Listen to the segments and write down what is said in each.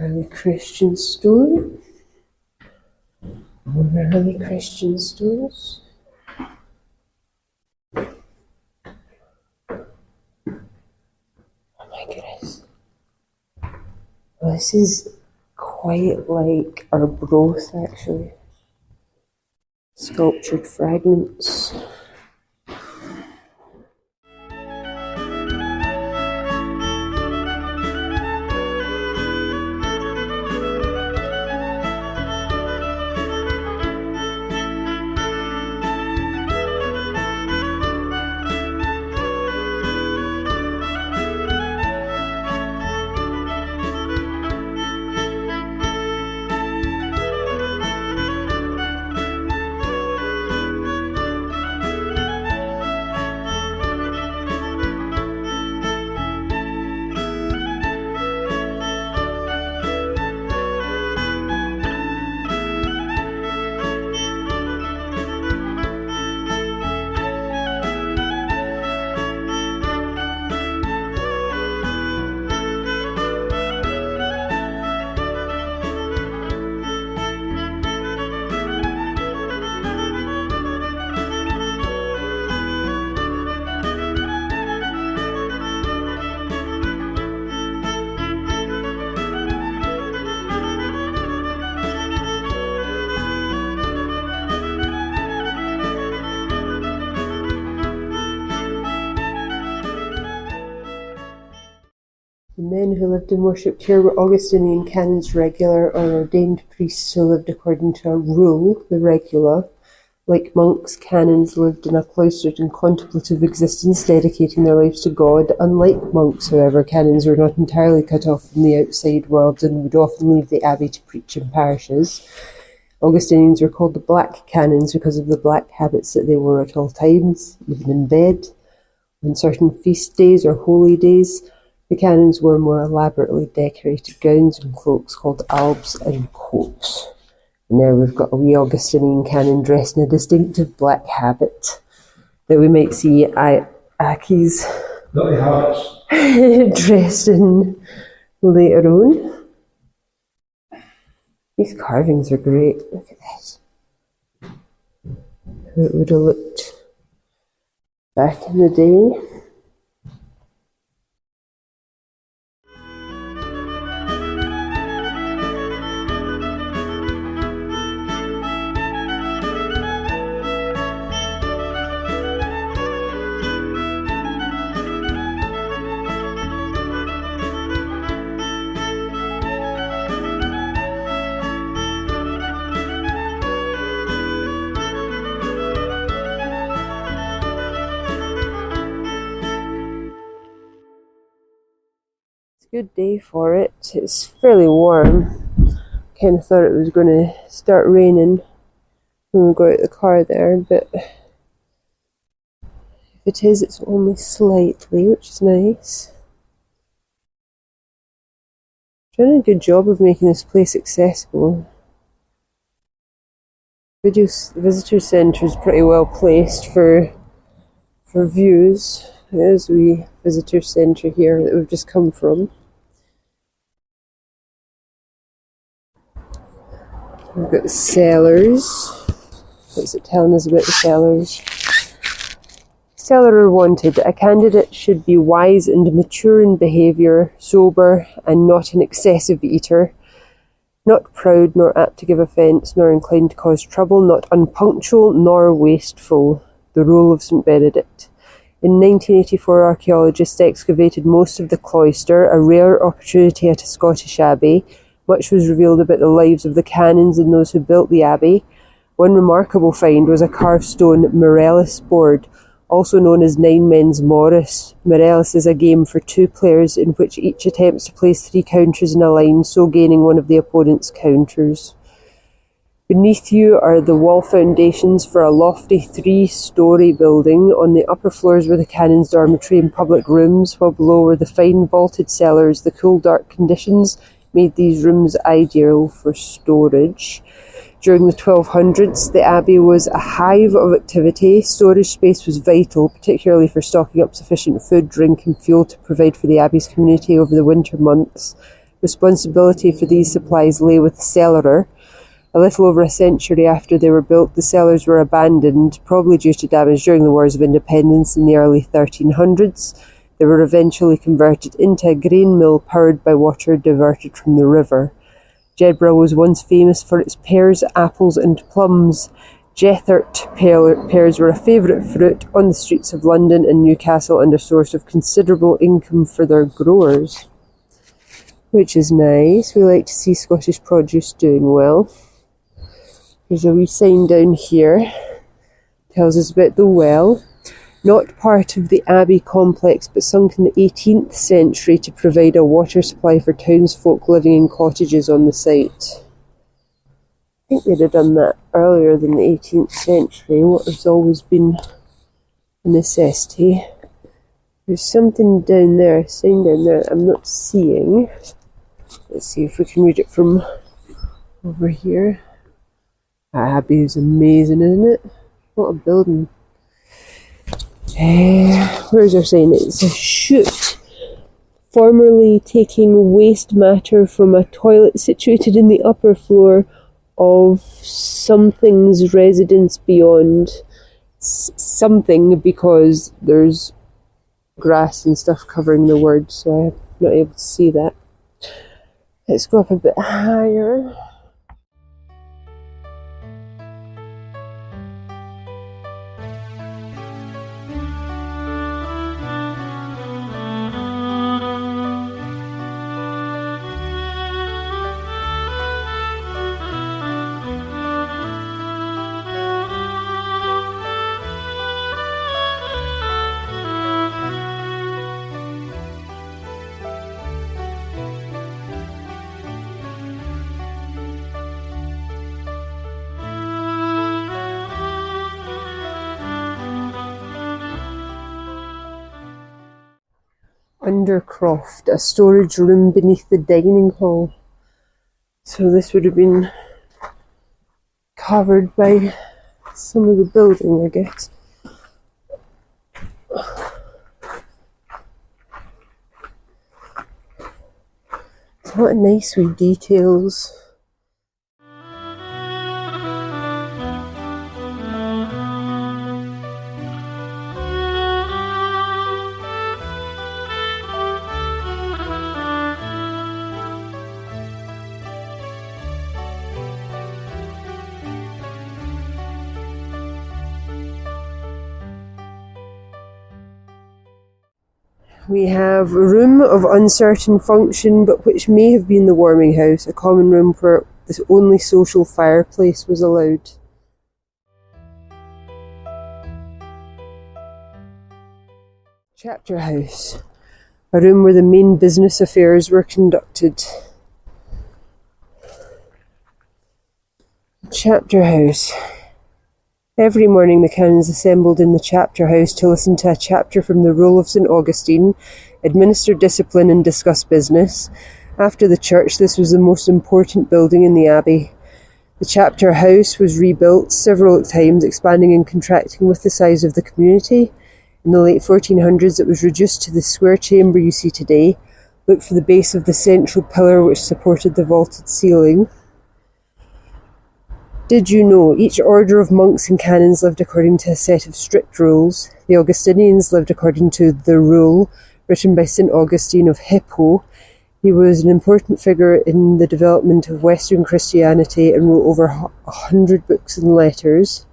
early Christian store. More early Christian stores. Oh my goodness. Well, this is quite like Arbroath, actually. Sculptured fragments. The men who lived and worshipped here were Augustinian canons regular or ordained priests who lived according to a rule, the regula. Like monks, canons lived in a cloistered and contemplative existence, dedicating their lives to God. Unlike monks, however, canons were not entirely cut off from the outside world and would often leave the abbey to preach in parishes. Augustinians were called the black canons because of the black habits that they wore at all times, even in bed. On certain feast days or holy days, the canons wore more elaborately decorated gowns and cloaks called albs and coats. And now we've got a wee Augustinian canon dressed in a distinctive black habit that we might see Accies dressed in later on. These carvings are great. Look at this. How it would have looked back in the day. Good day for it. It's fairly warm. Kind of thought it was going to start raining when we got out the car there, but if it is, it's only slightly, which is nice. Doing a good job of making this place accessible. The visitor centre is pretty well placed for views. There's a wee visitor centre here that we've just come from. We've got the cellars. What's it telling us about the cellars? Cellar wanted. A candidate should be wise and mature in behaviour, sober and not an excessive eater, not proud nor apt to give offence, nor inclined to cause trouble, not unpunctual nor wasteful. The rule of St Benedict. In 1984, archaeologists excavated most of the cloister, a rare opportunity at a Scottish abbey. Much was revealed about the lives of the canons and those who built the abbey. One remarkable find was a carved stone Morellis board, also known as Nine Men's Morris. Morellis is a game for two players in which each attempts to place 3 counters in a line, so gaining one of the opponent's counters. Beneath you are the wall foundations for a lofty 3-storey building. On the upper floors were the canons' dormitory and public rooms, while below were the fine vaulted cellars. The cool, dark conditions made these rooms ideal for storage. During the 1200s, the abbey was a hive of activity. Storage space was vital, particularly for stocking up sufficient food, drink and fuel to provide for the abbey's community over the winter months. Responsibility for these supplies lay with the cellarer. A little over a century after they were built, the cellars were abandoned, probably due to damage during the Wars of Independence in the early 1300s. They were eventually converted into a grain mill powered by water diverted from the river. Jedburgh was once famous for its pears, apples and plums. Jethert pears were a favourite fruit on the streets of London and Newcastle and a source of considerable income for their growers, which is nice. We like to see Scottish produce doing well. There's a wee sign down here, tells us about the well. Not part of the Abbey complex, but sunk in the 18th century to provide a water supply for townsfolk living in cottages on the site. I think they'd have done that earlier than the 18th century. Water's always been a necessity. There's something down there, a sign down there that I'm not seeing. Let's see if we can read it from over here. Abbey is amazing, isn't it? What a building. Where's our sign? It's a chute, formerly taking waste matter from a toilet situated in the upper floor of something's residence beyond. Something, because there's grass and stuff covering the word, so I'm not able to see that. Let's go up a bit higher. Undercroft, a storage room beneath the dining hall. So this would have been covered by some of the building, I guess. What nice wee details. We have a room of uncertain function, but which may have been the warming house, a common room where the only social fireplace was allowed. Chapter house, a room where the main business affairs were conducted. Chapter house. Every morning the canons assembled in the chapter house to listen to a chapter from the Rule of St. Augustine, administer discipline and discuss business. After the church, this was the most important building in the abbey. The chapter house was rebuilt several times, expanding and contracting with the size of the community. In the late 1400s, it was reduced to the square chamber you see today. Look for the base of the central pillar which supported the vaulted ceiling. Did you know each order of monks and canons lived according to a set of strict rules? The Augustinians lived according to the Rule, written by St. Augustine of Hippo. He was an important figure in the development of Western Christianity and wrote over 100 books and letters.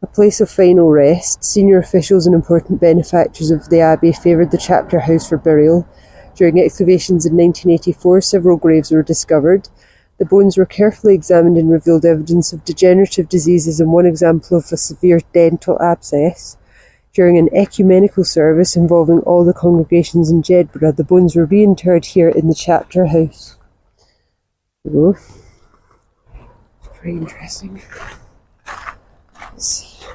A place of final rest, senior officials and important benefactors of the abbey favoured the chapter house for burial. During excavations in 1984, several graves were discovered. The bones were carefully examined and revealed evidence of degenerative diseases and one example of a severe dental abscess. During an ecumenical service involving all the congregations in Jedburgh, the bones were reinterred here in the chapter house. Oh, very interesting. Let's see.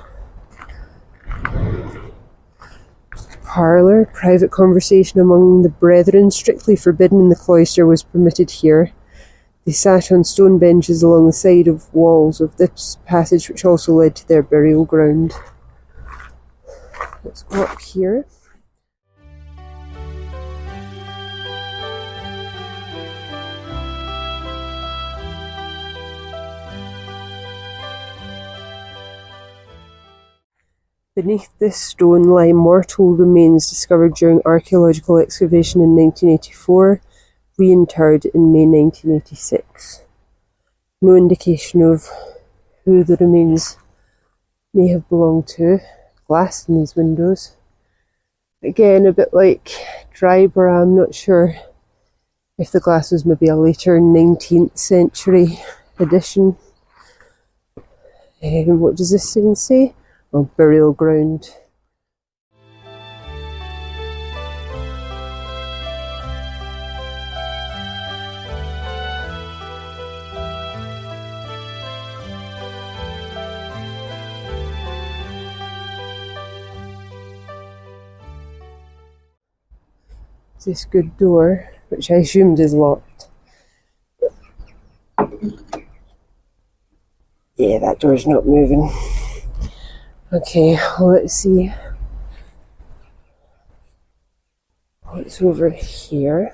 Parlour, private conversation among the brethren, strictly forbidden in the cloister, was permitted here. They sat on stone benches along the side of walls of this passage, which also led to their burial ground. Let's go up here. Beneath this stone lie mortal remains discovered during archaeological excavation in 1984, reinterred in May 1986. No indication of who the remains may have belonged to. Glass in these windows. Again, a bit like Dryburgh, I'm not sure if the glass was maybe a later 19th century addition. What does this thing say? Oh, burial ground. This good door, which I assumed is locked. Yeah, that door's not moving. Okay, well, let's see what's over here.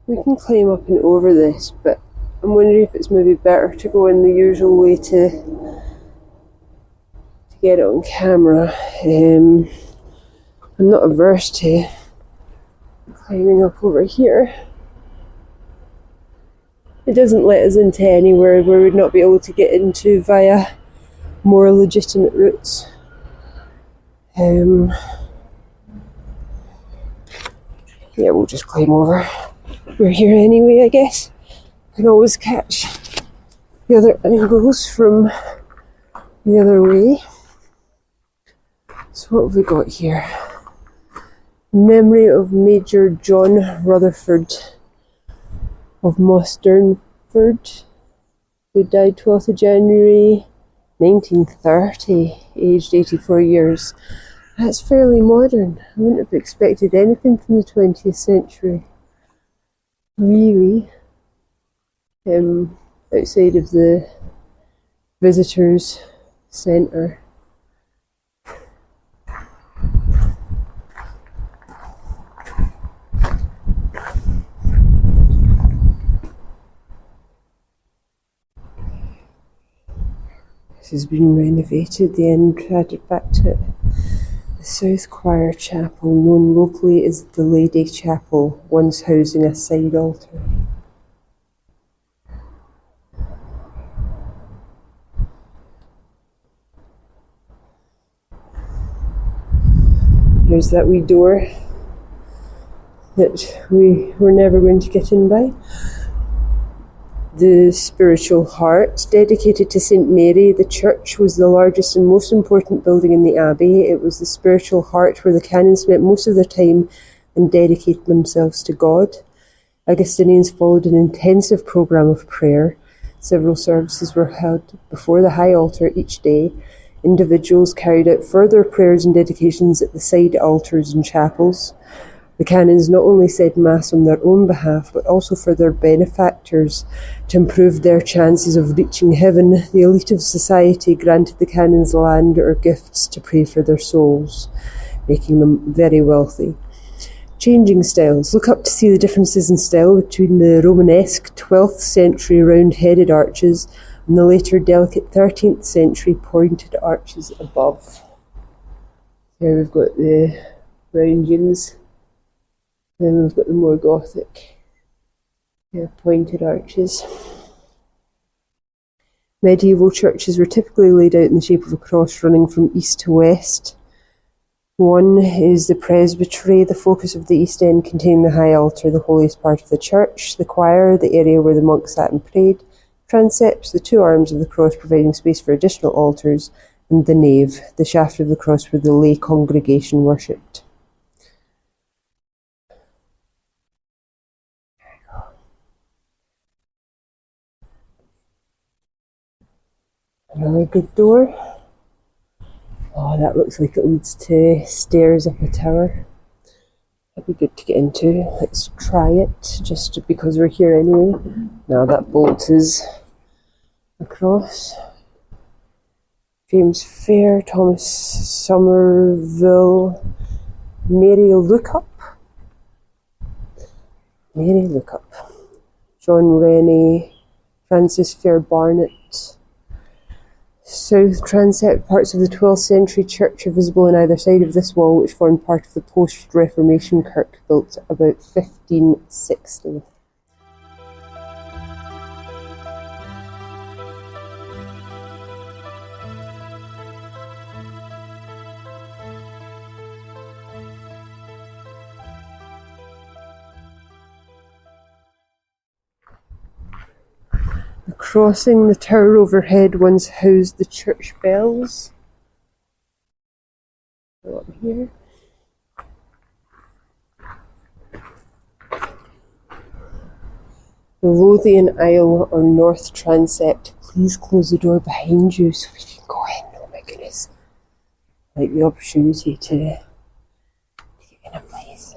We can climb up and over this, but I'm wondering if it's maybe better to go in the usual way to get it on camera. I'm not averse to climbing up over here. It doesn't let us into anywhere where we'd not be able to get into via more legitimate routes. Yeah, we'll just climb over. We're here anyway, I guess. Can always catch the other angles from the other way. So what have we got here? Memory of Major John Rutherford of Moss Durnford, who died 12th of January 1930, aged 84 years. That's fairly modern. I wouldn't have expected anything from the 20th century, really. Outside of the visitors centre. This has been renovated, the end added back to it. The South Choir Chapel, known locally as the Lady Chapel, once housing a side altar. Here's that wee door that we were never going to get in by. The spiritual heart, dedicated to St. Mary, the church was the largest and most important building in the abbey. It was the spiritual heart where the canons spent most of their time and dedicated themselves to God. Augustinians followed an intensive programme of prayer. Several services were held before the high altar each day. Individuals carried out further prayers and dedications at the side altars and chapels. The canons not only said Mass on their own behalf, but also for their benefactors. To improve their chances of reaching heaven, the elite of society granted the canons land or gifts to pray for their souls, making them very wealthy. Changing styles. Look up to see the differences in style between the Romanesque 12th century round-headed arches and the later delicate 13th century pointed arches above. Here we've got the roundings. Then we've got the more Gothic pointed arches. Medieval churches were typically laid out in the shape of a cross running from east to west. One is the presbytery, the focus of the east end containing the high altar, the holiest part of the church, the choir, the area where the monks sat and prayed, transepts, the two arms of the cross providing space for additional altars, and the nave, the shaft of the cross where the lay congregation worshipped. Another good door. Oh, that looks like it leads to stairs up a tower. That'd be good to get into. Let's try it, just because we're here anyway. Now that bolt is across. James Fair, Thomas Somerville, Mary Lookup, John Rennie, Francis Fair Barnett. South transept. Parts of the 12th century church are visible on either side of this wall, which formed part of the post-Reformation kirk built about 1560. The crossing, the tower overhead, once housed the church bells. Go up here. The Lothian Isle or North Transept. Please close the door behind you so we can go in. Oh my goodness. I like the opportunity to get in a place.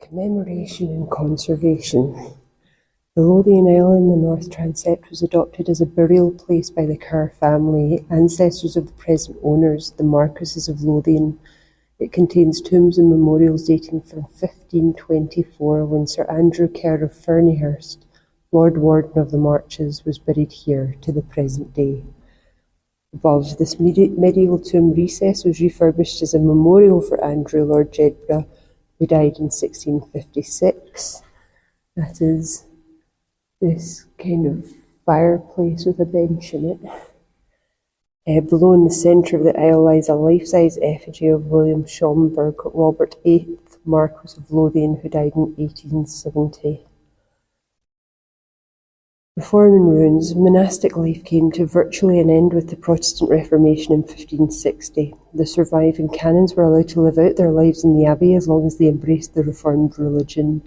Commemoration and conservation. The Lothian Isle in the North Transept was adopted as a burial place by the Kerr family, ancestors of the present owners, the Marquesses of Lothian. It contains tombs and memorials dating from 1524, when Sir Andrew Kerr of Ferniehirst, Lord Warden of the Marches, was buried here to the present day. Above, this medieval tomb recess was refurbished as a memorial for Andrew, Lord Jedburgh, who died in 1656. That is this kind of fireplace with a bench in it. Below in the centre of the aisle lies a life-size effigy of William Schomburgh, Robert VIII, Marquis of Lothian, who died in 1870. Before in ruins, monastic life came to virtually an end with the Protestant Reformation in 1560. The surviving canons were allowed to live out their lives in the abbey as long as they embraced the reformed religion.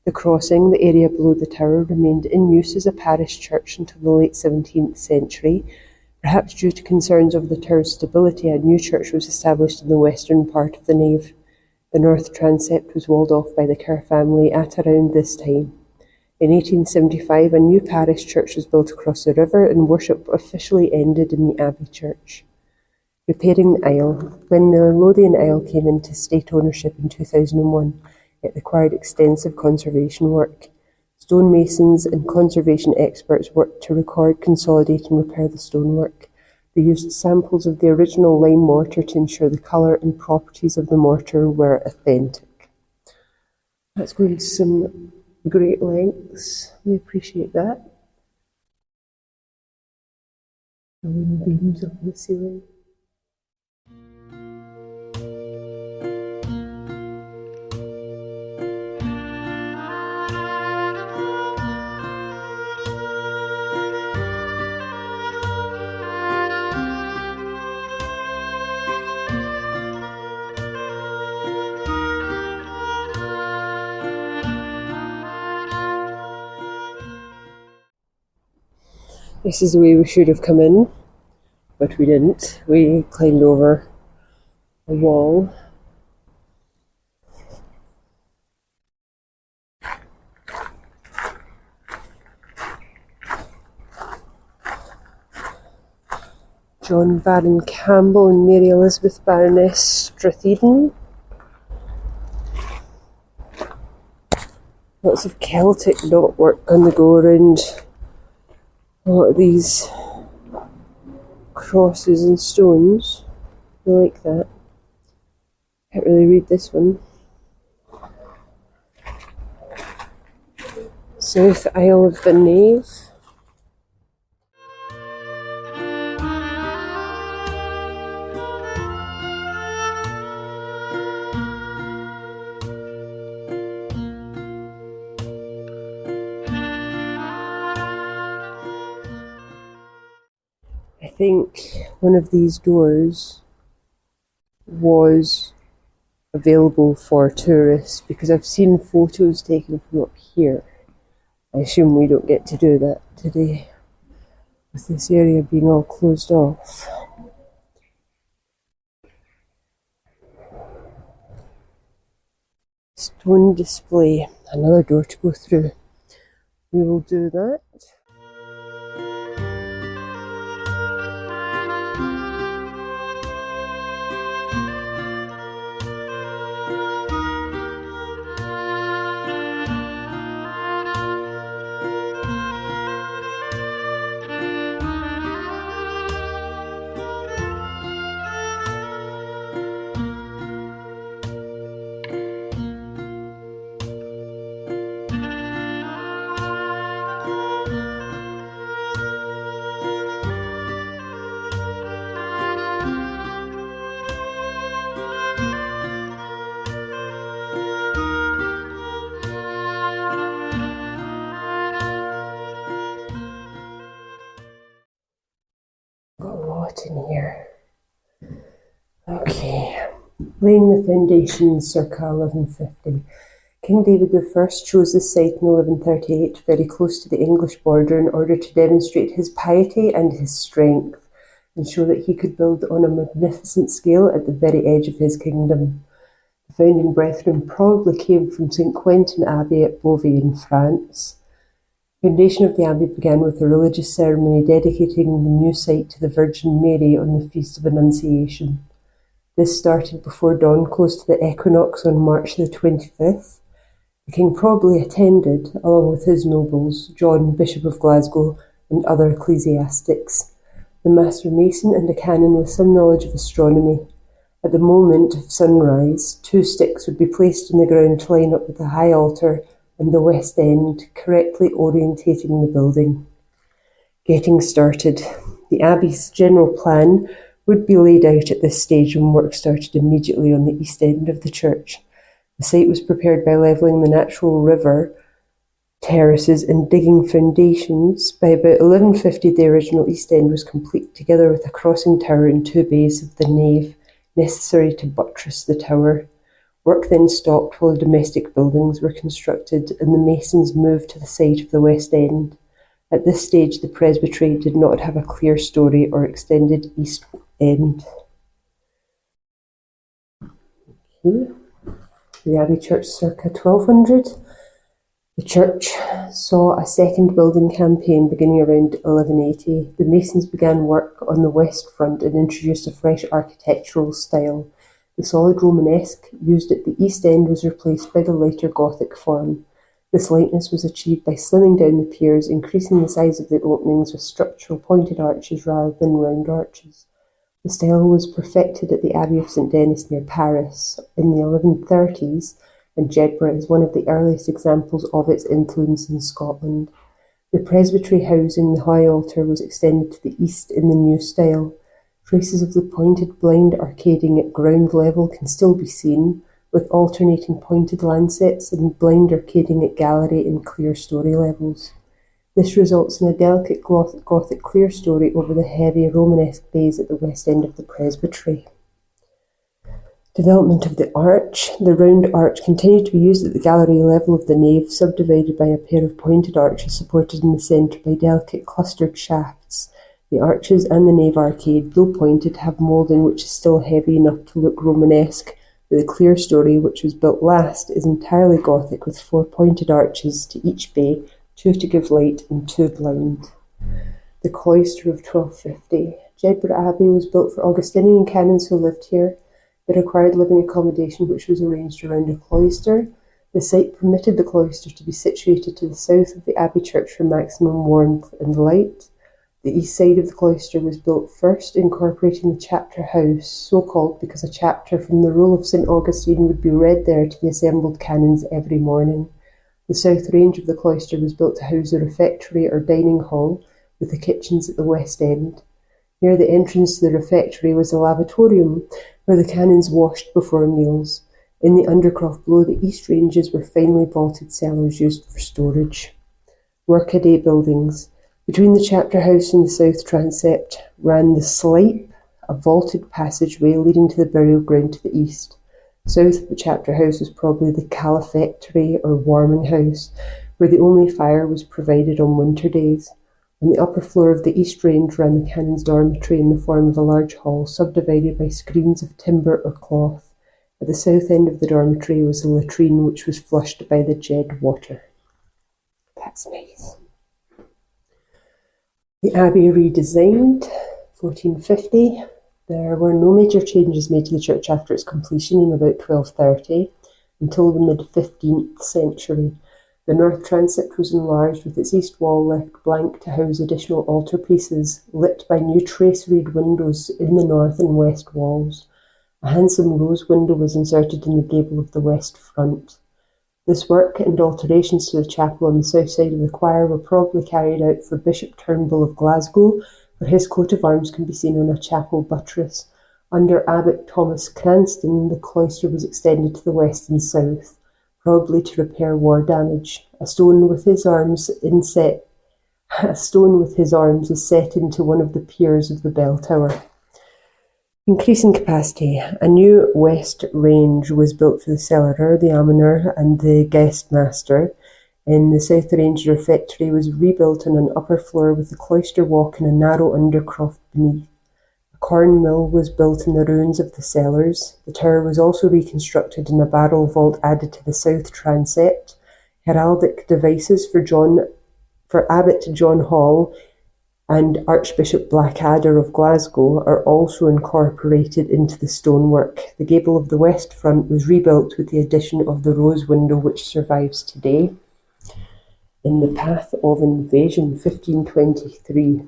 The crossing, the area below the tower, remained in use as a parish church until the late 17th century. Perhaps due to concerns over the tower's stability, a new church was established in the western part of the nave. The north transept was walled off by the Kerr family at around this time. In 1875, a new parish church was built across the river and worship officially ended in the Abbey church. Repairing the aisle. When the Lothian aisle came into state ownership in 2001, it required extensive conservation work. Stonemasons and conservation experts worked to record, consolidate and repair the stonework. They used samples of the original lime mortar to ensure the colour and properties of the mortar were authentic. That's going to some great lengths. We appreciate that. The wooden beams up in the ceiling. This is the way we should have come in, but we didn't. We climbed over a wall. John Baron Campbell and Mary Elizabeth Baroness Stratheden. Lots of Celtic knotwork on the go around a lot of these crosses and stones. I like that. Can't really read this one. South aisle of the nave. I think one of these doors was available for tourists because I've seen photos taken from up here. I assume we don't get to do that today with this area being all closed off. Stone display, another door to go through. We will do that. In here. Okay, laying the foundations circa 1150. King David I chose this site in 1138, very close to the English border, in order to demonstrate his piety and his strength, and show that he could build on a magnificent scale at the very edge of his kingdom. The founding brethren probably came from St. Quentin Abbey at Beauvais in France. Foundation of the abbey began with a religious ceremony dedicating the new site to the Virgin Mary on the Feast of Annunciation. This started before dawn, close to the equinox on March the 25th. The king probably attended, along with his nobles, John, Bishop of Glasgow, and other ecclesiastics. the master mason and a canon with some knowledge of astronomy. At the moment of sunrise, 2 sticks would be placed in the ground to line up with the high altar and the west end, correctly orientating the building. Getting started. The Abbey's general plan would be laid out at this stage when work started immediately on the east end of the church. The site was prepared by levelling the natural river terraces and digging foundations. By about 1150, the original east end was complete, together with a crossing tower and 2 bays of the nave, necessary to buttress the tower. Work then stopped while the domestic buildings were constructed and the masons moved to the site of the west end. At this stage, the presbytery did not have a clear story or extended east end. Okay. The Abbey Church circa 1200. The church saw a second building campaign beginning around 1180. The masons began work on the west front and introduced a fresh architectural style. The solid Romanesque used at the east end was replaced by the later Gothic form. This lightness was achieved by slimming down the piers, increasing the size of the openings with structural pointed arches rather than round arches. The style was perfected at the Abbey of St Denis near Paris in the 1130s, and Jedburgh is one of the earliest examples of its influence in Scotland. The presbytery housing the high altar was extended to the east in the new style. Traces of the pointed blind arcading at ground level can still be seen, with alternating pointed lancets and blind arcading at gallery and clear story levels. This results in a delicate Gothic clear story over the heavy Romanesque bays at the west end of the presbytery. Development of the arch. The round arch continued to be used at the gallery level of the nave, subdivided by a pair of pointed arches supported in the centre by delicate clustered shafts. The arches and the nave arcade, though pointed, have moulding which is still heavy enough to look Romanesque, but the clear story, which was built last, is entirely Gothic with 4 pointed arches to each bay, 2 to give light and 2 blind. The cloister of 1250. Jedburgh Abbey was built for Augustinian canons who lived here. It required living accommodation which was arranged around a cloister. The site permitted the cloister to be situated to the south of the Abbey church for maximum warmth and light. The east side of the cloister was built first, incorporating the chapter house, so called because a chapter from the Rule of St Augustine would be read there to the assembled canons every morning. The south range of the cloister was built to house the refectory or dining hall, with the kitchens at the west end. Near the entrance to the refectory was a lavatorium, where the canons washed before meals. In the undercroft below the east ranges were finely vaulted cellars used for storage. Workaday buildings. Between the chapter house and the south transept ran the slipe, a vaulted passageway leading to the burial ground to the east. South of the chapter house was probably the calefactory or warming house, where the only fire was provided on winter days. On the upper floor of the east range ran the canon's dormitory in the form of a large hall subdivided by screens of timber or cloth. At the south end of the dormitory was the latrine, which was flushed by the Jed water. That's nice. The Abbey redesigned, 1450. There were no major changes made to the church after its completion in about 1230 until the mid-15th century. The north transept was enlarged, with its east wall left blank to house additional altarpieces, lit by new traceried windows in the north and west walls. A handsome rose window was inserted in the gable of the west front. This work and alterations to the chapel on the south side of the choir were probably carried out for Bishop Turnbull of Glasgow, for his coat of arms can be seen on a chapel buttress. Under Abbot Thomas Cranston, the cloister was extended to the west and south, probably to repair war damage. A stone with his arms is set into one of the piers of the bell tower. Increasing capacity. A new west range was built for the cellarer, the almoner, and the guest master. In the south range, the refectory was rebuilt on an upper floor with the cloister walk and a narrow undercroft beneath. A corn mill was built in the ruins of the cellars. The tower was also reconstructed and a barrel vault added to the south transept. Heraldic devices for Abbot John Hall and Archbishop Blackadder of Glasgow are also incorporated into the stonework. The gable of the west front was rebuilt with the addition of the rose window which survives today. In the Path of Invasion, 1523.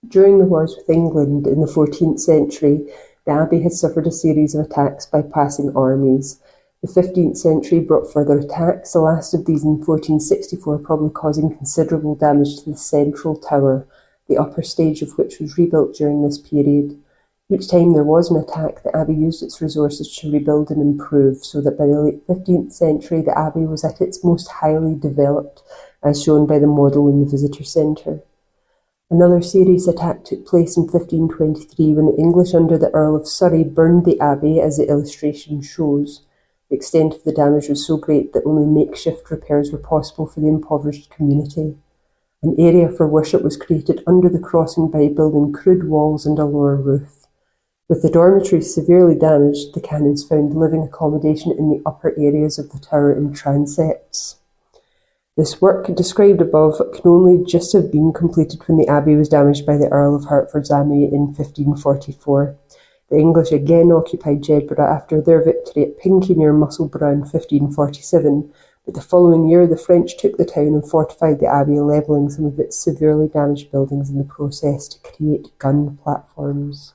During the wars with England in the 14th century, the abbey had suffered a series of attacks by passing armies. The 15th century brought further attacks, the last of these in 1464 probably causing considerable damage to the central tower, the upper stage of which was rebuilt during this period. Each time there was an attack, the abbey used its resources to rebuild and improve, so that by the late 15th century the abbey was at its most highly developed, as shown by the model in the visitor centre. Another serious attack took place in 1523 when the English under the Earl of Surrey burned the abbey, as the illustration shows. The extent of the damage was so great that only makeshift repairs were possible for the impoverished community. An area for worship was created under the crossing by building crude walls and a lower roof. With the dormitories severely damaged, the canons found living accommodation in the upper areas of the tower in transepts. This work, described above, can only just have been completed when the abbey was damaged by the Earl of Hertford's army in 1544. The English again occupied Jedburgh after their victory at Pinkie near Musselburgh in 1547, but the following year the French took the town and fortified the abbey, levelling some of its severely damaged buildings in the process to create gun platforms.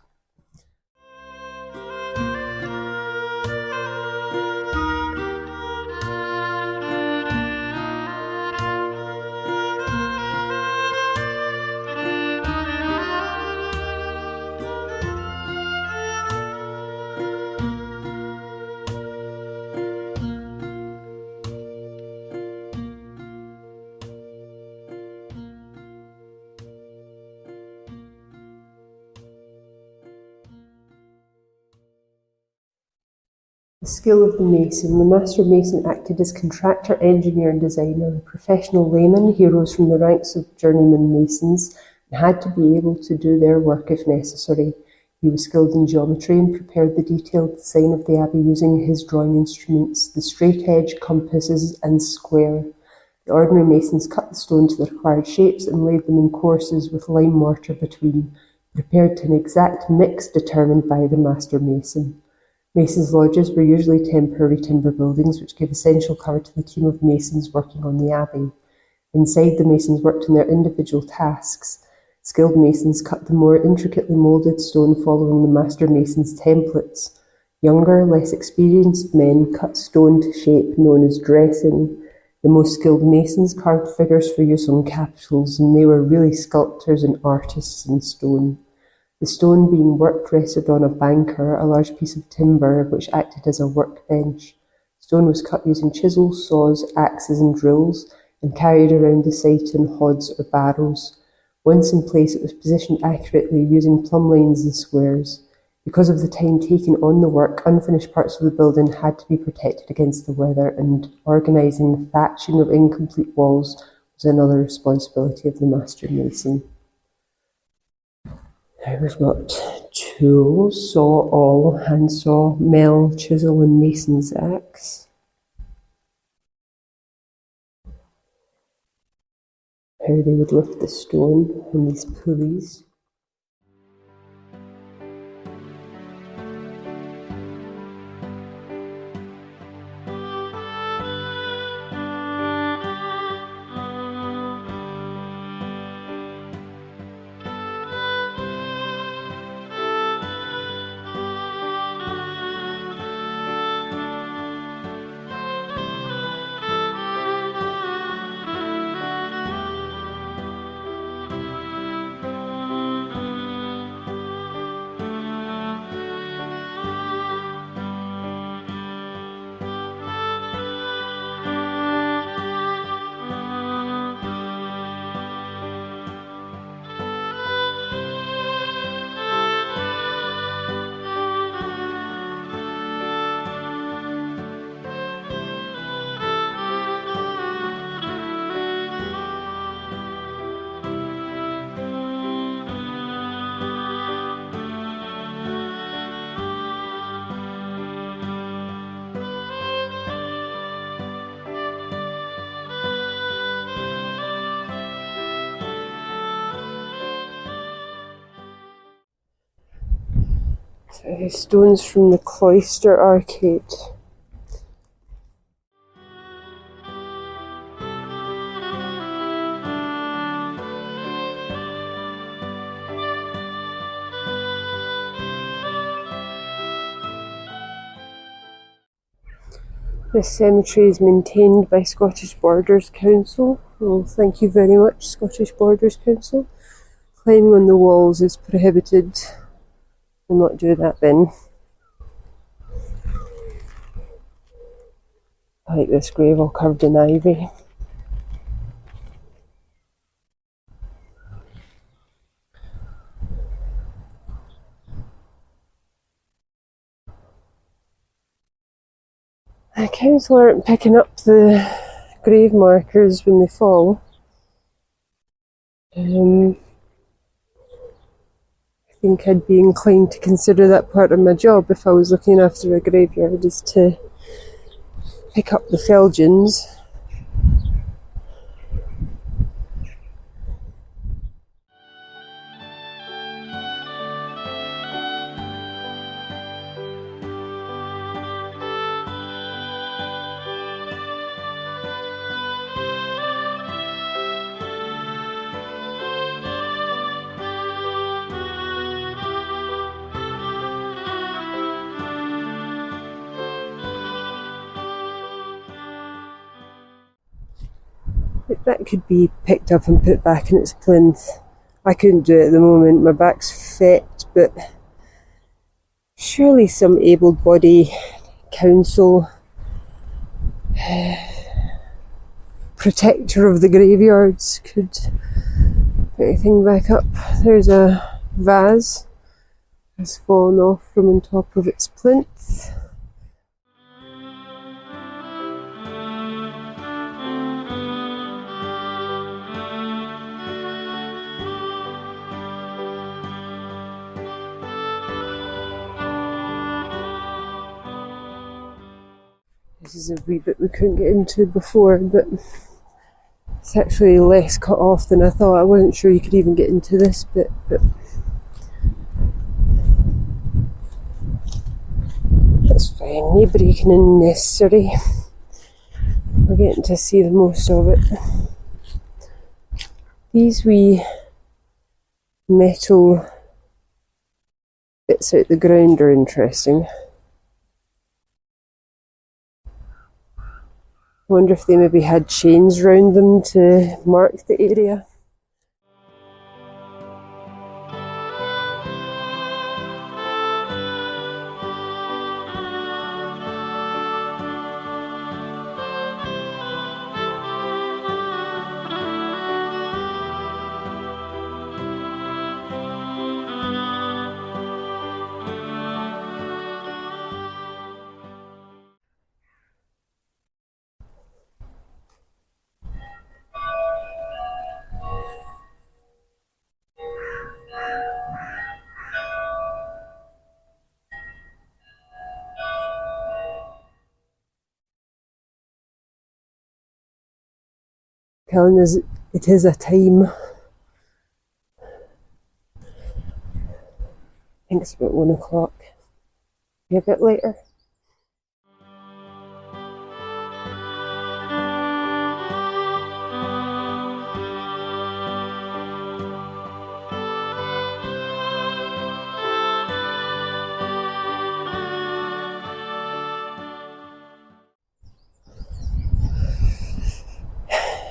The skill of the mason. The master mason acted as contractor, engineer and designer. A professional layman, he rose from the ranks of journeyman masons and had to be able to do their work if necessary. He was skilled in geometry and prepared the detailed design of the abbey using his drawing instruments, the straight edge, compasses and square. The ordinary masons cut the stone to the required shapes and laid them in courses with lime mortar between, prepared to an exact mix determined by the master mason. Masons' lodges were usually temporary timber buildings which gave essential cover to the team of masons working on the abbey. Inside, the masons worked on their individual tasks. Skilled masons cut the more intricately moulded stone following the master mason's templates. Younger, less experienced men cut stone to shape known as dressing. The most skilled masons carved figures for use on capitals, and they were really sculptors and artists in stone. The stone being worked rested on a banker, a large piece of timber which acted as a workbench. Stone was cut using chisels, saws, axes and drills, and carried around the site in hods or barrows. Once in place, it was positioned accurately using plumb lines and squares. Because of the time taken on the work, unfinished parts of the building had to be protected against the weather, and organising the thatching of incomplete walls was another responsibility of the master mason. Now we've got tools: saw, awl, handsaw, mill, chisel and mason's axe. How they would lift the stone on these pulleys. Stones from the cloister arcade. This cemetery is maintained by Scottish Borders Council. Well, thank you very much, Scottish Borders Council. Climbing on the walls is prohibited. We'll not do that then. I like this grave all covered in ivy. The council aren't picking up the grave markers when they fall. I think I'd be inclined to consider that part of my job if I was looking after a graveyard, is to pick up the felgens. That could be picked up and put back in its plinth. I couldn't do it at the moment, my back's fet, but surely some able-bodied council protector of the graveyards could put anything back up. There's a vase that's fallen off from on top of its plinth. This is a wee bit we couldn't get into before, but it's actually less cut off than I thought. I wasn't sure you could even get into this bit, but that's fine. No breaking in necessary. We're getting to see the most of it. These wee metal bits out the ground are interesting. I wonder if they maybe had chains round them to mark the area. Telling us it is a time. I think it's about 1 o'clock. Maybe a bit later.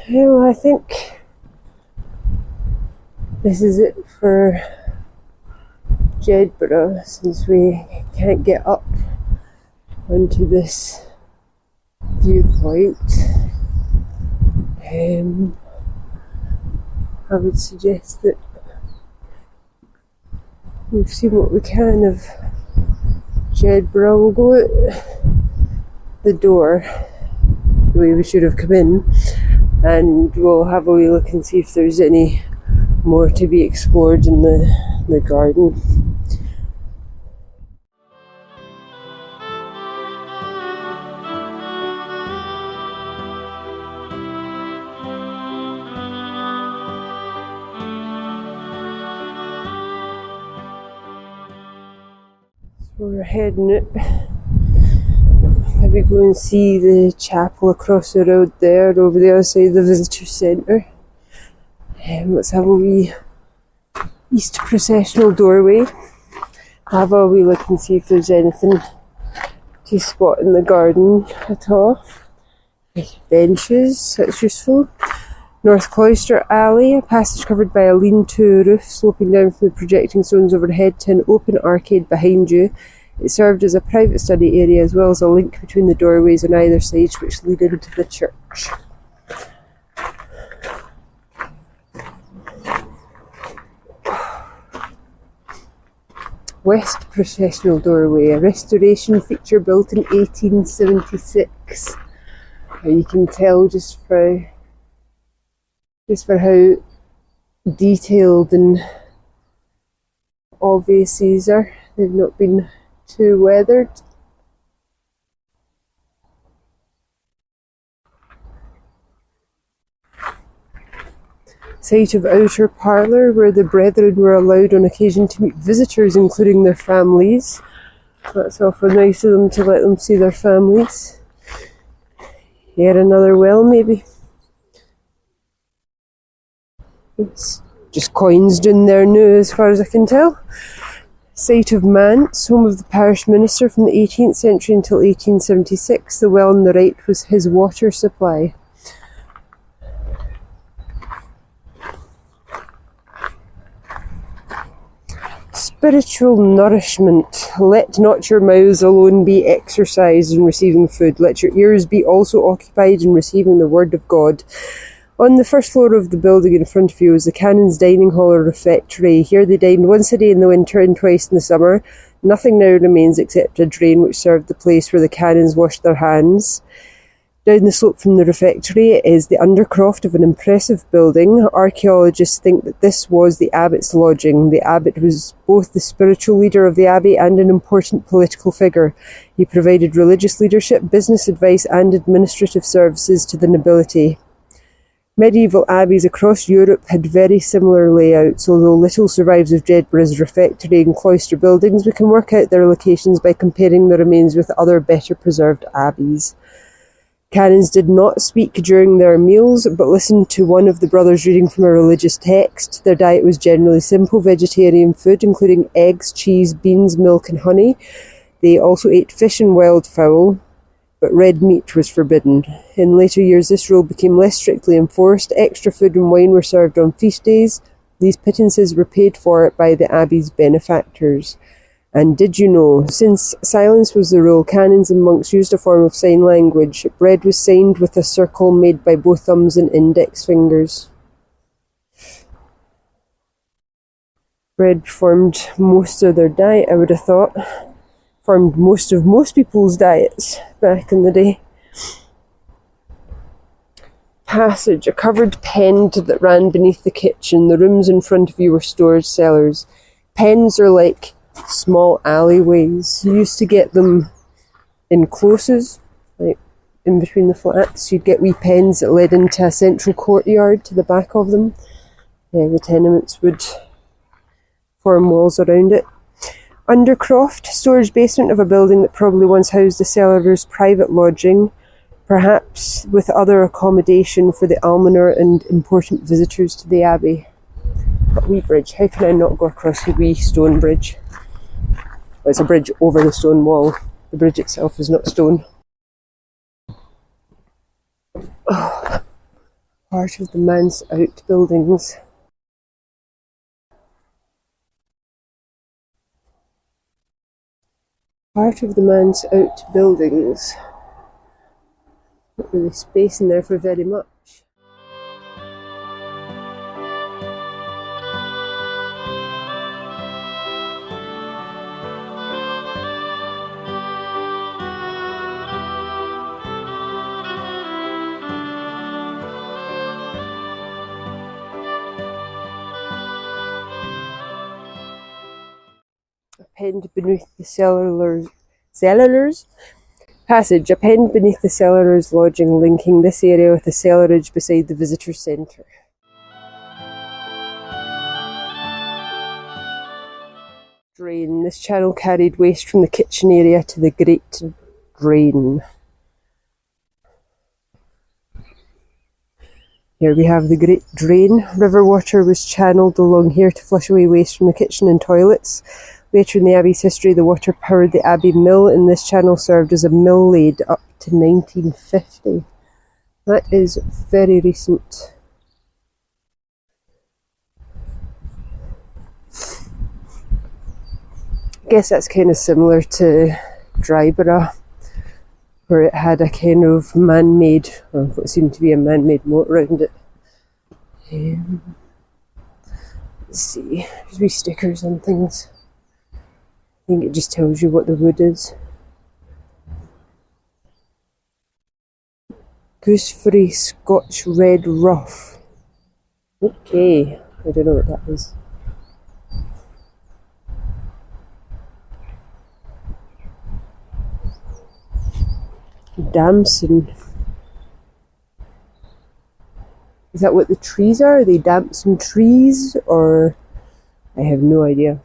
Yeah, well, I think this is it for Jedburgh, since we can't get up onto this viewpoint. I would suggest that we've seen what we can of Jedburgh. We'll go out the door the way we should have come in, and we'll have a wee look and see if there's any more to be explored in the garden. So we're heading it. Maybe go and see the chapel across the road there, over the other side of the visitor centre. Let's have a wee east processional doorway. Have a wee look and see if there's anything to empty spot in the garden at all. Benches, that's useful. North Cloister Alley, a passage covered by a lean-to roof sloping down from the projecting stones overhead to an open arcade behind you. It served as a private study area as well as a link between the doorways on either side which lead into the church. West processional doorway, a restoration feature built in 1876. You can tell just for how detailed and obvious these are. They've not been too weathered. Site of outer parlour where the brethren were allowed on occasion to meet visitors including their families. That's awful nice of them to let them see their families. Here another well maybe. It's just coins down there now as far as I can tell. Site of Manse, home of the parish minister from the 18th century until 1876. The well on the right was his water supply. Spiritual nourishment. Let not your mouths alone be exercised in receiving food. Let your ears be also occupied in receiving the word of God. On the first floor of the building in front of you is the canons' dining hall or refectory. Here they dined once a day in the winter and twice in the summer. Nothing now remains except a drain which served the place where the canons washed their hands. Down the slope from the refectory is the undercroft of an impressive building. Archaeologists think that this was the abbot's lodging. The abbot was both the spiritual leader of the abbey and an important political figure. He provided religious leadership, business advice and administrative services to the nobility. Medieval abbeys across Europe had very similar layouts. Although little survives of Jedburgh's refectory and cloister buildings, we can work out their locations by comparing the remains with other better preserved abbeys. Canons did not speak during their meals, but listened to one of the brothers reading from a religious text. Their diet was generally simple vegetarian food, including eggs, cheese, beans, milk and honey. They also ate fish and wild fowl, but red meat was forbidden. In later years, this rule became less strictly enforced. Extra food and wine were served on feast days. These pittances were paid for by the abbey's benefactors. And did you know, since silence was the rule, canons and monks used a form of sign language. Bread was signed with a circle made by both thumbs and index fingers. Bread formed most of their diet, I would have thought. Formed most of most people's diets back in the day. Passage, a covered pen that ran beneath the kitchen. The rooms in front of you were storage cellars. Pens are like small alleyways. You used to get them in closes, like in between the flats. You'd get wee pens that led into a central courtyard to the back of them. The tenements would form walls around it. Undercroft, storage basement of a building that probably once housed the cellarer's private lodging, perhaps with other accommodation for the almoner and important visitors to the abbey. But wee bridge, how can I not go across the wee stone bridge? Well, it's a bridge over the stone wall. The bridge itself is not stone. Oh, part of the manse outbuildings. Part of the manse outbuildings. Not really space in there for very much. Append beneath the cellarers passage, append beneath the cellarers lodging, linking this area with the cellarage beside the visitor centre. Drain. This channel carried waste from the kitchen area to the great drain. Here we have the great drain. River water was channelled along here to flush away waste from the kitchen and toilets. Later in the Abbey's history, the water powered the Abbey mill, and this channel served as a mill lade up to 1950. That is very recent. I guess that's kind of similar to Dryburgh, where it had a kind of man-made, or what seemed to be a man-made moat around it. Let's see, there's wee stickers on things. I think it just tells you what the wood is. Gooseberry Scotch Red Rough. Okay, I don't know what that is. Damson. Is that what the trees are? Are they damson trees? Or I have no idea.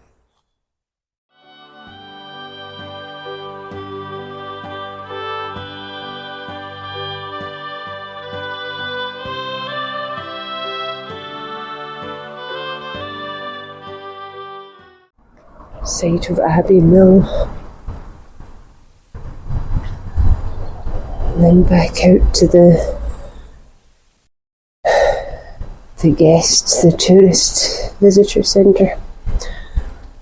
Site of Abbey Mill. And then back out to the guests, the tourist visitor centre.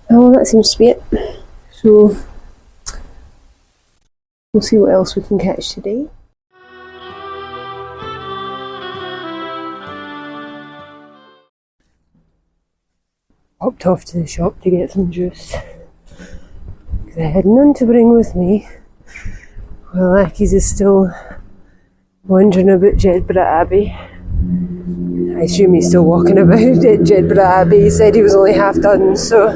Oh, that seems to be it. So we'll see what else we can catch today. Popped off to the shop to get some juice because I had none to bring with me. Well, Accies is still wondering about Jedburgh Abbey. I assume he's still walking about at Jedburgh Abbey. He said he was only half done, so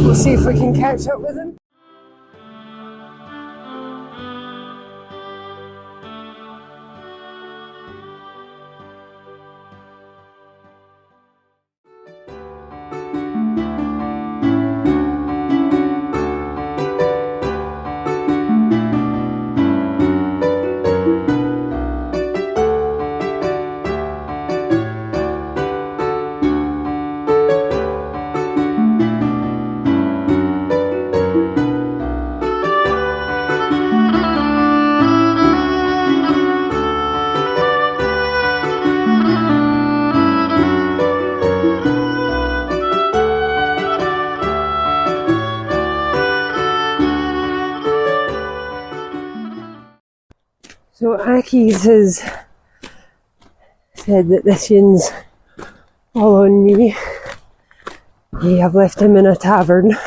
we'll see if we can catch up with him. So Accies has said that this yin's all on me. Yeah, I've left him in a tavern.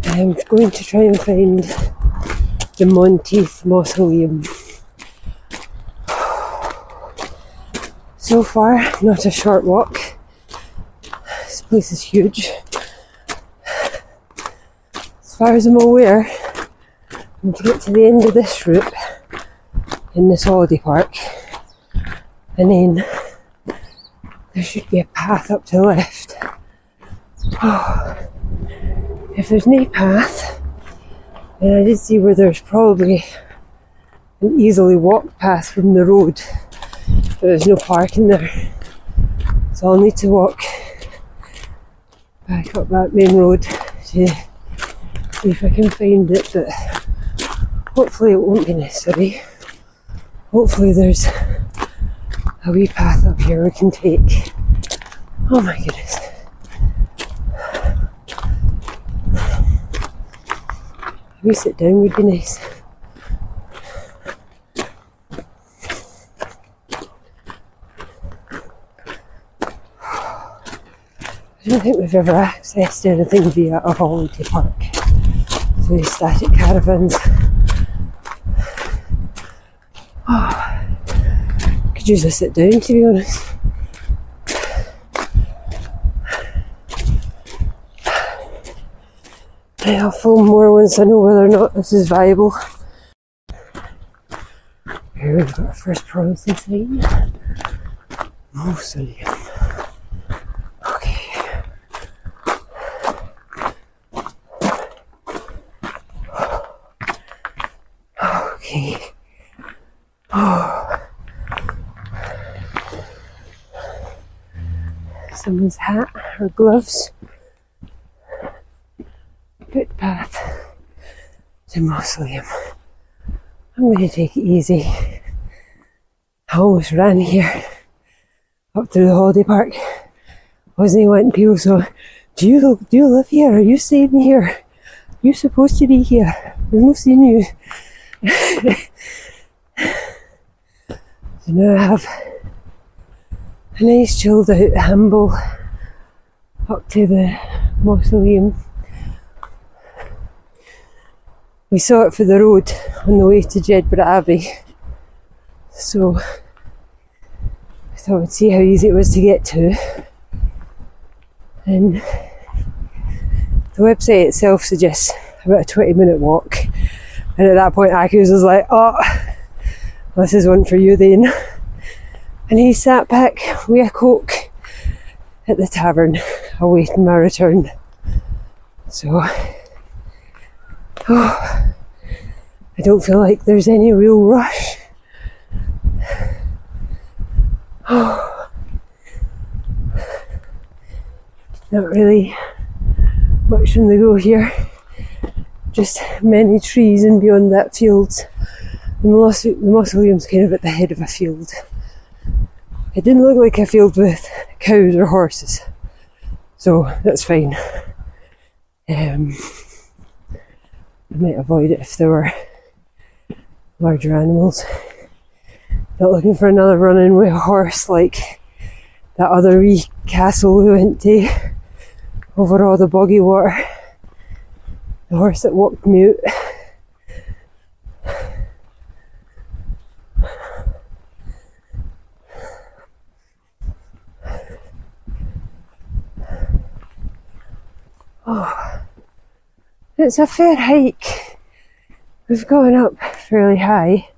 I'm going to try and find the Monteath Mausoleum. So far, not a short walk. This place is huge. As far as I'm aware, I'm to get to the end of this route in this holiday park, and then there should be a path up to the left. Oh, if there's no path, then I did see where there's probably an easily walked path from the road, but there's no parking there, so I'll need to walk back up that main road to see if I can find it, but hopefully it won't be necessary. Hopefully there's a wee path up here we can take. Oh my goodness. A wee sit down would be nice. I don't think we've ever accessed anything via a holiday park. Very static caravans. Oh, could use a sit down, to be honest. I'll film more once I know whether or not this is viable. Here we've got our first promising sign. Mausoleum. someone's hat or gloves. Footpath to Mausoleum. I'm going to take it easy. I almost ran here up to the holiday park. Wasn't wanting people, so do you live here? Are you staying here? You're supposed to be here. We've not seen you. So now I have a nice chilled out amble up to the Mausoleum. We saw it for the road on the way to Jedburgh Abbey, so I thought we'd see how easy it was to get to. And the website itself suggests about a 20-minute walk, and at that point Accies was like, oh, this is one for you then. And he sat back with a Coke at the Tavern awaiting my return. So I don't feel like there's any real rush. Not really much on the go here. Just many trees, and beyond that fields. The Mausoleum's kind of at the head of a field. It didn't look like a field with cows or horses, so that's fine. I might avoid it if there were larger animals. Not looking for another run-in with a horse like that other wee castle we went to over all the boggy water. The horse that walked mute. Oh, it's a fair hike. We've gone up fairly high,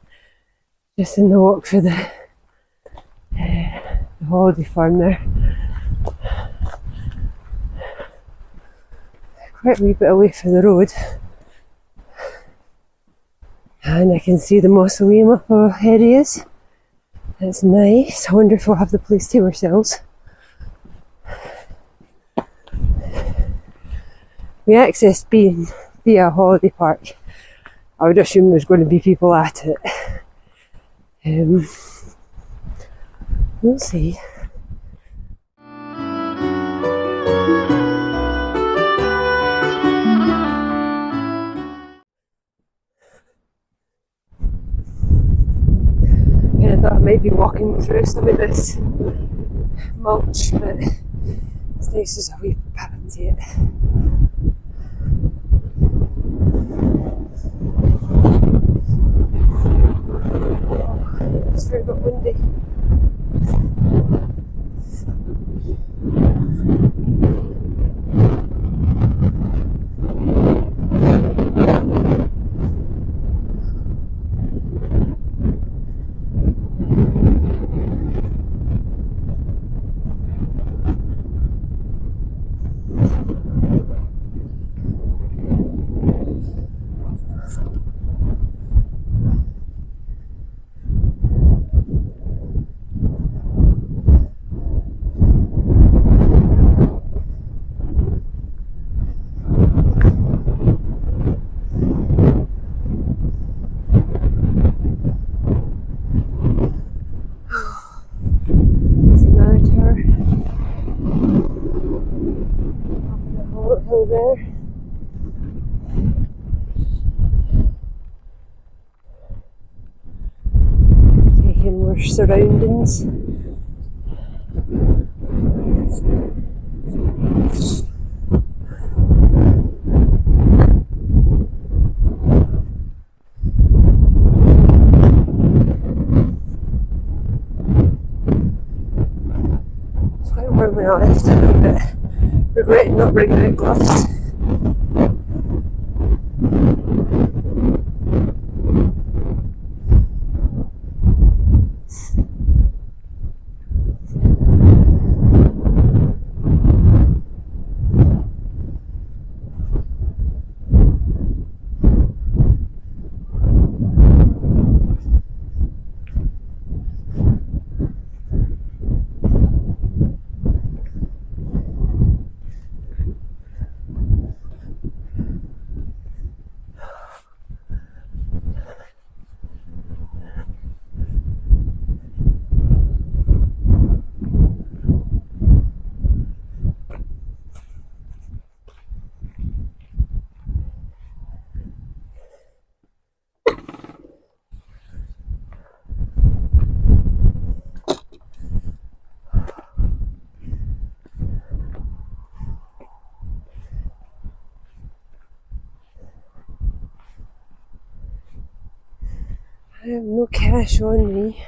just in the walk for the holiday farm there. Quite a wee bit away from the road. And I can see the Mausoleum up ahead of us. That's nice. I wonder if we'll have the place to ourselves. We accessed being via a holiday park. I would assume there's going to be people at it. We'll see. I thought I might be walking through some of this mulch, but it's nice as a wee path to it. It's very bit windy. There. Taking our surroundings. It's quite warm when I left, but regretting not bringing out gloves. I have no cash on me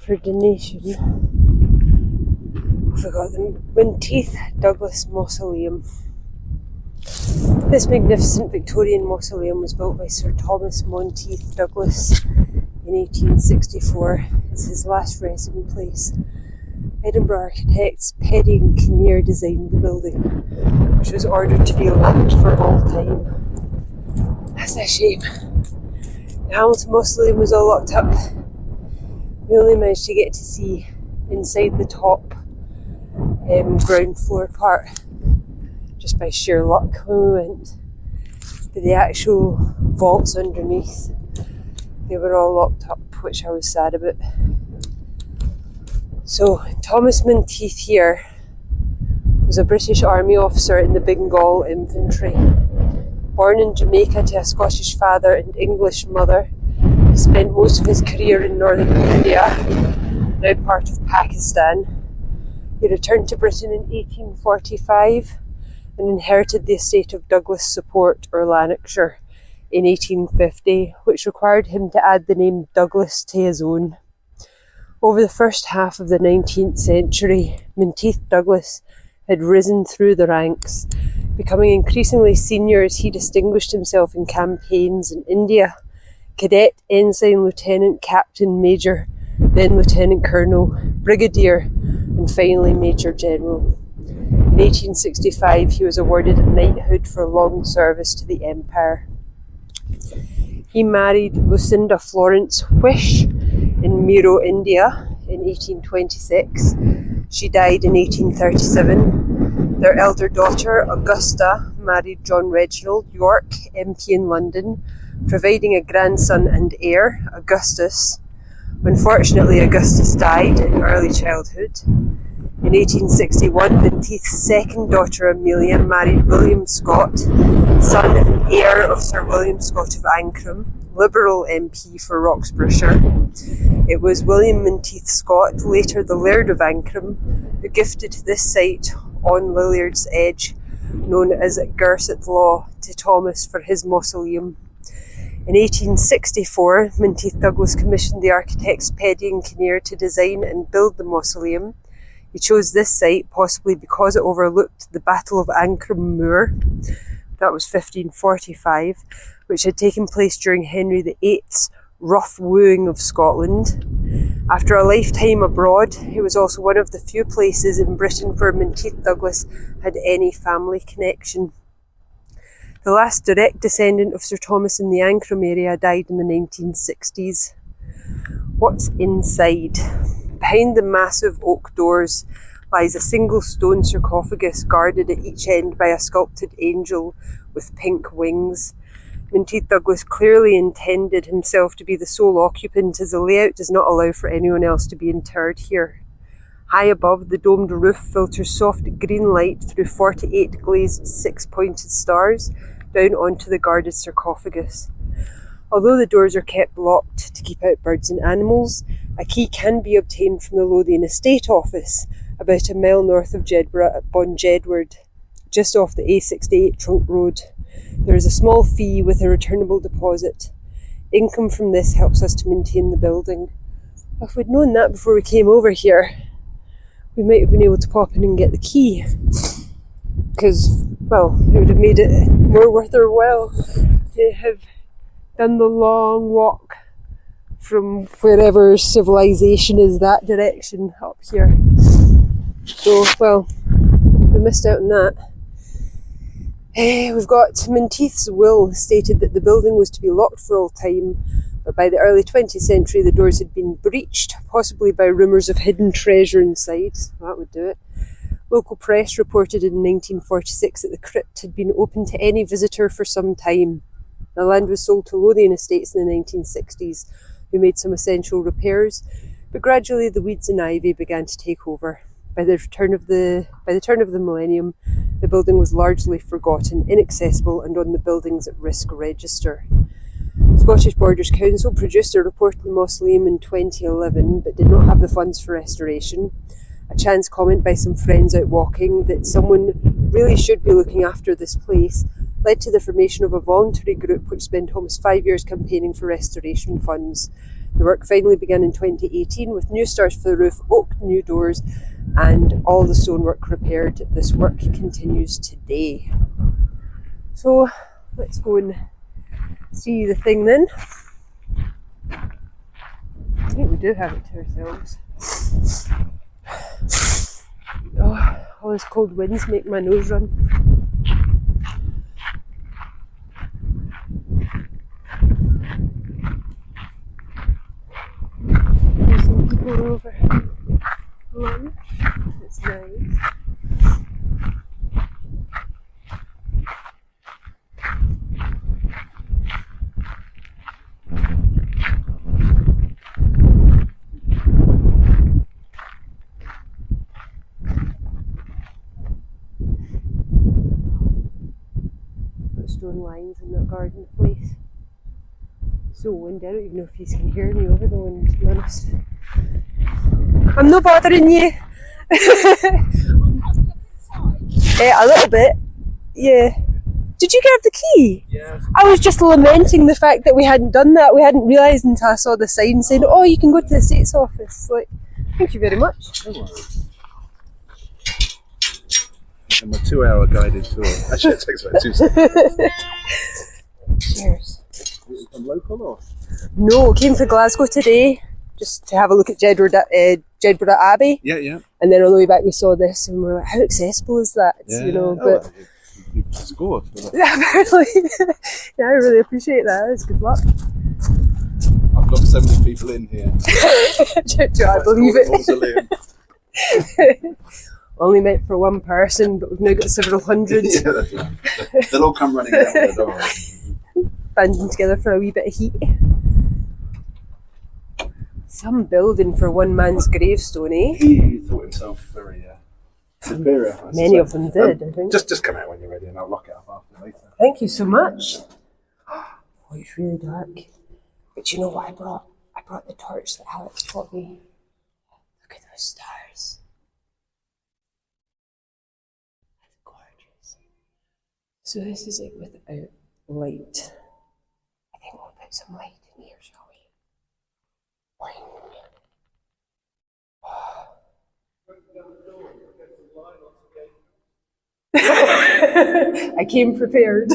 for donation. I forgot the Monteath Mausoleum. This magnificent Victorian mausoleum was built by Sir Thomas Monteath Douglas in 1864. It's his last resting place. Edinburgh architects Petty and Kinnear designed the building, which was ordered to be locked for all time. That's a shame. The Hamilton Mausoleum was all locked up. We only managed to get to see inside the top ground floor part just by sheer luck when we went. But the actual vaults underneath, they were all locked up, which I was sad about. So Thomas Monteath here was a British Army officer in the Bengal Infantry. Born in Jamaica to a Scottish father and English mother, he spent most of his career in northern India, now part of Pakistan. He returned to Britain in 1845 and inherited the estate of Douglas Support or Lanarkshire in 1850, which required him to add the name Douglas to his own. Over the first half of the 19th century, Monteath Douglas had risen through the ranks, becoming increasingly senior as he distinguished himself in campaigns in India, cadet, ensign, lieutenant, captain, major, then lieutenant colonel, brigadier, and finally major general. In 1865, he was awarded a knighthood for long service to the Empire. He married Lucinda Florence Whish in Miro, India in 1826. She died in 1837. Their elder daughter, Augusta, married John Reginald York, MP in London, providing a grandson and heir, Augustus. Unfortunately, Augustus died in early childhood. In 1861, Monteith's second daughter, Amelia, married William Scott, son and heir of Sir William Scott of Ancram, Liberal MP for Roxburghshire. It was William Monteith Scott, later the Laird of Ancram, who gifted this site on Lilliardsedge, known as Gerset Law, to Thomas for his mausoleum. In 1864, Monteath Douglas commissioned the architects Petty and Kinnear to design and build the mausoleum. He chose this site possibly because it overlooked the Battle of Ancram Moor, that was 1545, which had taken place during Henry VIII's rough wooing of Scotland. After a lifetime abroad, it was also one of the few places in Britain where Monteath Douglas had any family connection. The last direct descendant of Sir Thomas in the Ancram area died in the 1960s. What's inside? Behind the massive oak doors lies a single stone sarcophagus guarded at each end by a sculpted angel with pink wings. Monteath Douglas clearly intended himself to be the sole occupant, as the layout does not allow for anyone else to be interred here. High above, the domed roof filters soft green light through 48 glazed six-pointed stars down onto the guarded sarcophagus. Although the doors are kept locked to keep out birds and animals, a key can be obtained from the Lothian Estate Office, about a mile north of Jedburgh at Jedburgh, just off the A68 trunk road. There is a small fee with a returnable deposit. Income from this helps us to maintain the building. If we'd known that before we came over here, we might have been able to pop in and get the key. Because, well, it would have made it more worth our while to have done the long walk from wherever civilization is that direction up here. So, well, we missed out on that. We've got Monteith's will stated that the building was to be locked for all time, but by the early 20th century the doors had been breached, possibly by rumours of hidden treasure inside. That would do it. Local press reported in 1946 that the crypt had been open to any visitor for some time. The land was sold to Lothian Estates in the 1960s, who made some essential repairs, but gradually the weeds and ivy began to take over. By the turn of the millennium, the building was largely forgotten, inaccessible, and on the Buildings at Risk register. Scottish Borders Council produced a report on the mausoleum in 2011, but did not have the funds for restoration. A chance comment by some friends out walking that someone really should be looking after this place, led to the formation of a voluntary group which spent almost 5 years campaigning for restoration funds. The work finally began in 2018 with new stars for the roof, oak new doors, and all the stonework repaired. This work continues today. So let's go and see the thing then. I think we do have it to ourselves. Oh, all these cold winds make my nose run. There's some people over lunch. It's nice. Stone lines in that garden place. So windy, I don't even know if you can hear me over the wind, to be honest. I'm not bothering you. A little bit, yeah. Did you grab the key? Yeah. I was just lamenting the fact that we hadn't done that. We hadn't realised until I saw the sign saying, oh, you can go to the estate's office. Like, thank you very much. No worries. And my 2-hour guided tour. Actually, it takes about 2 seconds. Cheers. Was it from local or? No, came to Glasgow today just to have a look at Jedburgh Abbey. Yeah, yeah. And then on the way back we saw this and we were like, how accessible is that? Yeah. You know, Oh, but you scored. yeah, apparently. Yeah, I really appreciate that. It's good luck. I've got so many people in here. Do I believe it? Mausoleum. Only meant for one person, but we've now got several hundred. Yeah, that's right. They'll all come running out the door. Banding together for a wee bit of heat. Some building for one man's gravestone, eh? He thought himself very superior. Many of them did, I think. Just come out when you're ready and I'll lock it up after later. Thank you so much. Oh, it's really dark. But you know what I brought? I brought the torch that Alex brought me. Look at those stars. That's gorgeous. So this is it without light. I think we'll put some light in here, shall we? Boing. I came prepared.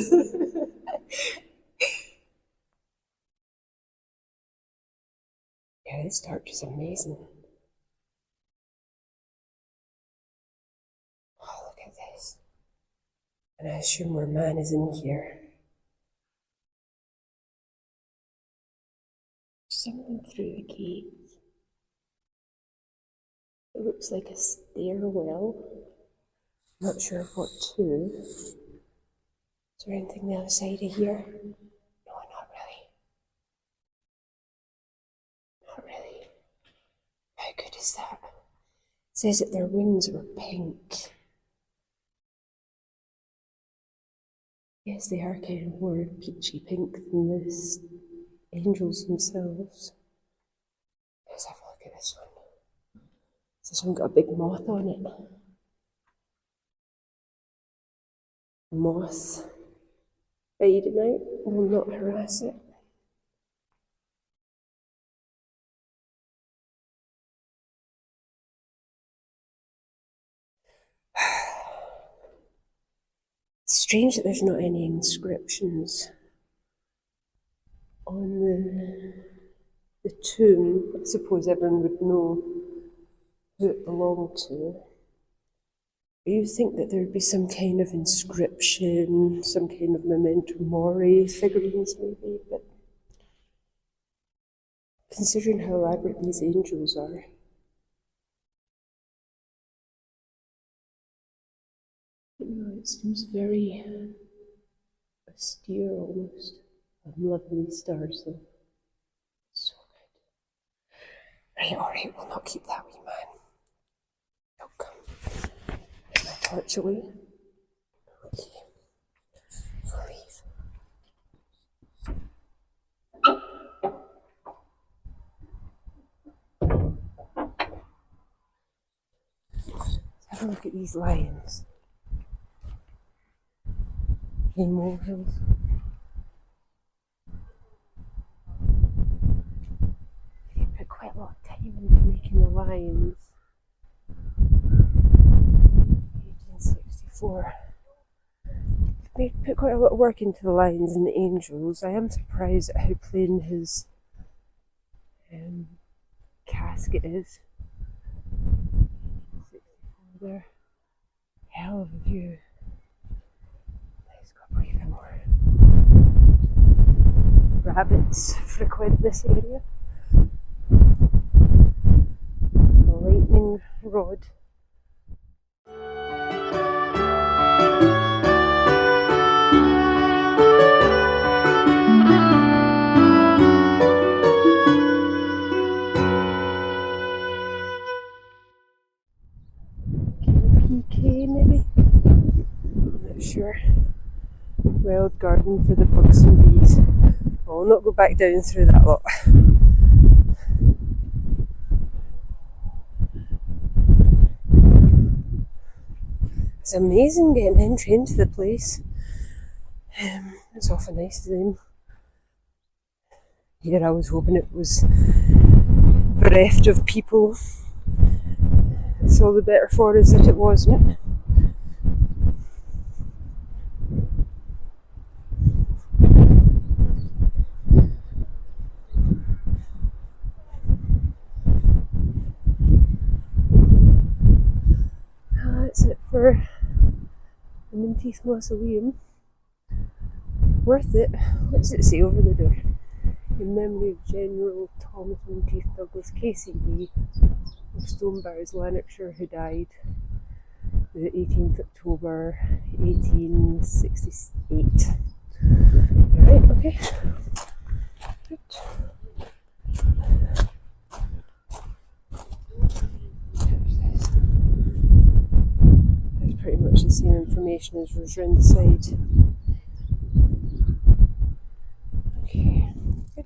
Yeah, this torch is amazing. Oh, look at this. And I assume our man is in here. Something through the gate. It looks like a stairwell. Not sure what to. Is there anything the other side of here? No, not really. Not really. How good is that? It says that their wings were pink. Yes, they are kind of more peachy pink than the angels themselves. Let's have a look at this one. This one got a big moth on it. Moth. Fade it out, will not harass it. It's strange that there's not any inscriptions on the tomb. I suppose everyone would know who it belonged to. You think that there would be some kind of inscription, some kind of memento mori figurines maybe, but considering how elaborate these angels are, it seems very austere almost. Lovely stars though. So good. Right, alright, we'll not keep that wee man. Look. Put my torch away. Okay. I'll leave. Let's have a look at these lions. molehills. They put quite a lot of time into making the lines. 1864. They put quite a lot of work into the lions and the angels. I am surprised at how plain his casket is. 64 there. Hell of a view. Let's go breathe more. Rabbits frequent this area. A lightning rod. PK maybe? I'm not sure. Wild garden for the bugs and bees. I'll not go back down through that lot. It's amazing getting entry into the place. It's awfully nice of them. Here I was hoping it was bereft of people. It's all the better for us that it wasn't. That's it for the Monteath Mausoleum. Worth it. What does it say over the door? In memory of General Thomas Monteath Douglas KCB of Stonebarrows, Lanarkshire, who died the 18th October 1868. Alright, okay. Good. That's pretty much the same information as was around the side. Okay, good.